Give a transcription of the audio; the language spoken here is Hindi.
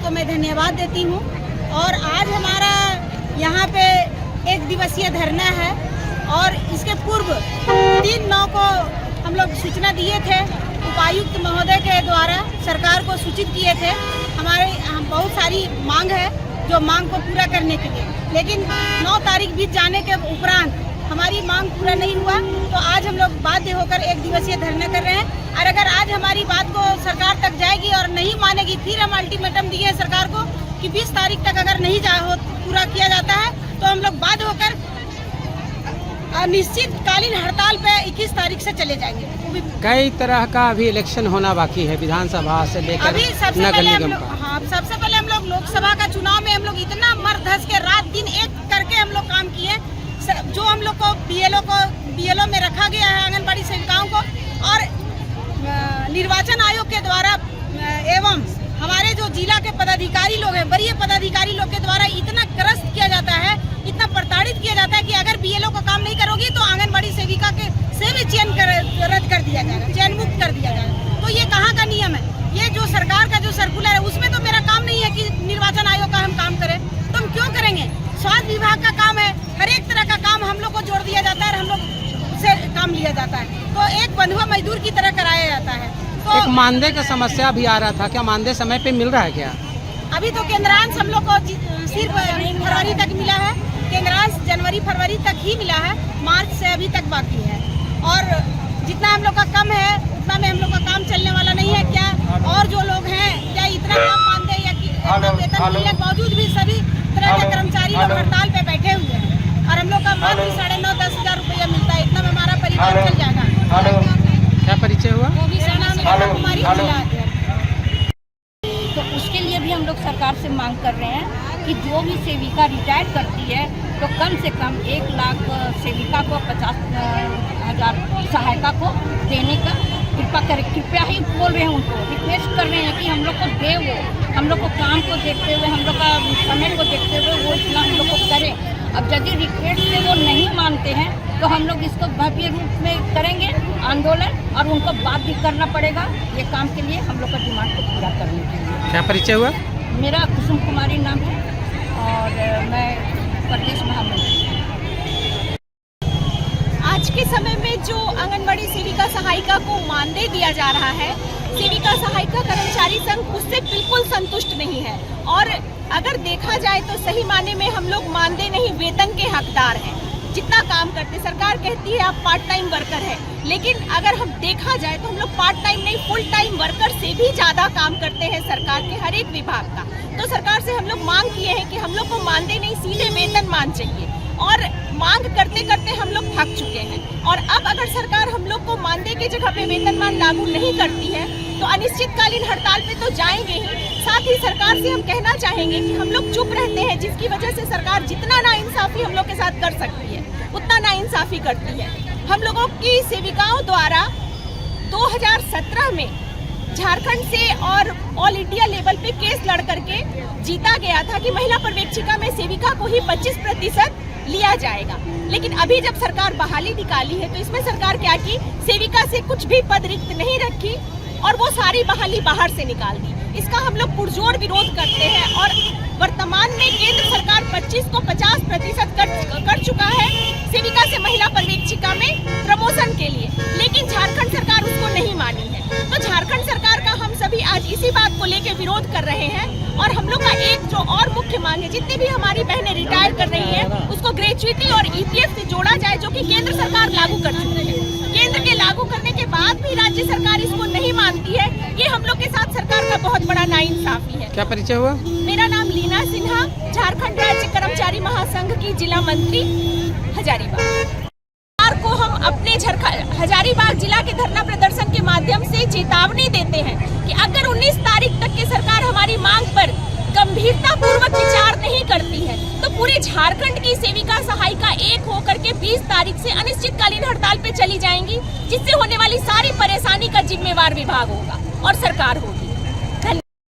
को मैं धन्यवाद देती हूँ। और आज हमारा यहाँ पे 1 दिवसीय धरना है और इसके पूर्व 3/9 को हम लोग सूचना दिए थे, उपायुक्त महोदय के द्वारा सरकार को सूचित किए थे। हमारे बहुत सारी मांग है जो मांग को पूरा करने के लिए, लेकिन 9 तारीख बीत जाने के उपरांत हमारी मांग पूरा नहीं हुआ, तो आज हम लोग बाध्य होकर 1 दिवसीय धरना कर रहे हैं। और अगर आज हमारी बात को सरकार तक जाएगी और नहीं मानेगी, फिर हम अल्टीमेटम दिए हैं सरकार को कि 20 तारीख तक अगर नहीं पूरा किया जाता है तो हम लोग बाध्य होकर अनिश्चितकालीन हड़ताल पे 21 तारीख से चले जाएंगे। कई तरह का अभी इलेक्शन होना बाकी है, विधानसभा से लेकर अभी सबसे पहले हम लोग लोकसभा का चुनाव में हम लोग इतना मर धस के रात दिन एक करके हम लोग काम किए। जो हम लोग को बीएलओ में रखा गया है, आंगनबाड़ी सेविकाओं को, और निर्वाचन आयोग के द्वारा एवं हमारे जो जिला के पदाधिकारी लोग हैं, वरीय पदाधिकारी लोग के द्वारा इतना ग्रस्त किया जाता है, इतना प्रताड़ित किया जाता है कि अगर बीएलओ का काम नहीं करोगी तो आंगनबाड़ी सेविका के से भी चयन रद्द कर दिया जाएगा, चयन मुक्त कर दिया जाएगा। तो ये कहाँ का नियम है? ये जो सरकार का जो सर्कुलर है उसमें तो मेरा काम नहीं है कि निर्वाचन आयोग का हम काम करें, तो हम क्यों करेंगे? स्वास्थ्य विभाग का काम है, हर एक तरह का काम हम लोग को जोड़ दिया जाता है और हम लोग से काम लिया जाता है, तो एक बंधुआ मजदूर की तरह कराया जाता है। तो एक मानदेय का समस्या भी आ रहा था, क्या मानदेय समय पे मिल रहा है क्या? अभी तो केंद्रांश हम लोग को सिर्फ फरवरी तक मिला है, केंद्रांश जनवरी फरवरी तक ही मिला है, मार्च से अभी तक बाकी है। और जितना हम लोग का कम है उतना में हम लोग का काम चलने वाला नहीं है क्या? और जो लोग हैं क्या इतना कम मानदेय या वेतन मिलने के बावजूद भी सभी तरह के कर्मचारी लोग हड़ताल पे बैठे हुए हैं, और हम लोग का मात्र 9.5-10 हज़ार रुपया मिलता है, इतना में हमारा परिवार चल जाएगा। क्या परिचय हुआ? कुमारी जिला अध्यक्ष। तो उसके लिए भी हम लोग सरकार से मांग कर रहे हैं कि जो भी सेविका रिटायर करती है तो कम से कम 1 लाख सेविका को 50,000 सहायता को देने का कृपा करें। कृपया ही बोल रहे हैं, उनको रिक्वेस्ट कर रहे हैं कि हम लोग को दे, वो हम लोग को काम को देखते हुए, हम लोग का समय को देखते हुए वो इतना हम लोग को करें। अब यदि रिक्वेस्ट से वो नहीं मानते हैं तो हम लोग इसको भव्य रूप में करेंगे आंदोलन, और उनको बात भी करना पड़ेगा ये काम के लिए, हम लोग का डिमांड को पूरा करने के लिए। क्या परिचय हुआ? मेरा कुसुम कुमारी नाम है और मैं प्रदेश महामंत्री। आज के समय में जो आंगनबाड़ी सेविका सहायिका को मानदेय दिया जा रहा है, सेविका सहायिका कर्मचारी संघ उससे बिल्कुल संतुष्ट नहीं है। और अगर देखा जाए तो सही माने में हम लोग मानदेय नहीं, वेतन के हकदार हैं। जितना काम करते, सरकार कहती है आप पार्ट टाइम वर्कर है, लेकिन अगर हम देखा जाए तो हम लोग पार्ट टाइम नहीं, फुल टाइम वर्कर से भी ज़्यादा काम करते हैं सरकार के हर एक विभाग का। तो सरकार से हम लोग मांग किए हैं कि हम लोग को मानदेय नहीं, सीधे वेतन मान चाहिए, और मांग करते करते हम लोग थक चुके हैं। और अब अगर सरकार हम लोग को मानदेय की जगह पे वेतनमान लागू नहीं करती है तो अनिश्चितकालीन हड़ताल पे तो जाएंगे ही। साथ ही सरकार से हम कहना चाहेंगे कि हम लोग चुप रहते हैं, जिसकी वजह से सरकार जितना नाइंसाफी हम लोग के साथ कर सकती है उतना नाइंसाफी करती है। हम लोगों की सेविकाओं द्वारा 2017 में झारखंड से और ऑल इंडिया लेवल पे केस लड़ करके जीता गया था कि महिला पर्यवेक्षिका में सेविका को ही 25% लिया जाएगा। लेकिन अभी जब सरकार बहाली निकाली है तो इसमें सरकार क्या की, सेविका से कुछ भी पद रिक्त नहीं रखी और वो सारी बहाली बाहर से निकाल दी। इसका हम लोग पुरजोर विरोध करते हैं। और वर्तमान में केंद्र सरकार 25 को 50% कर चुका है सेविका से महिला पर्यवेक्षिका में प्रमोशन के लिए, लेकिन झारखंड सरकार उसको नहीं मानी है। तो झारखंड सरकार का हम सभी आज इसी बात को लेकर विरोध कर रहे हैं। और हम लोग का एक जो और मुख्य मांग है, जितनी भी हमारी बहनें रिटायर कर रही है उसको ग्रेच्युटी और ईपीएफ से जोड़ा जाए, जो कि केंद्र सरकार लागू कर चुकी है। केंद्र के लागू करने के बाद भी राज्य सरकार इसको नहीं मानती है, ये हम लोग के साथ सरकार का बहुत बड़ा नाइंसाफी है। क्या परिचय हुआ? मेरा नाम लीना सिन्हा, झारखंड राज्य कर्मचारी महासंघ की जिला मंत्री हजारीबाग। को हम अपने हजारीबाग जिला के धरना प्रदर्शन के माध्यम से चेतावनी देते हैं कि अगर 19 तारीख तक की सरकार हमारी मांग पर गंभीरता पूर्वक विचार नहीं करती है तो पूरे झारखंड की सेविका सहायिका एक होकर के 20 तारीख से अनिश्चितकालीन हड़ताल पे चली जाएंगी, जिससे होने वाली सारी परेशानी का जिम्मेवार विभाग होगा और सरकार होगी।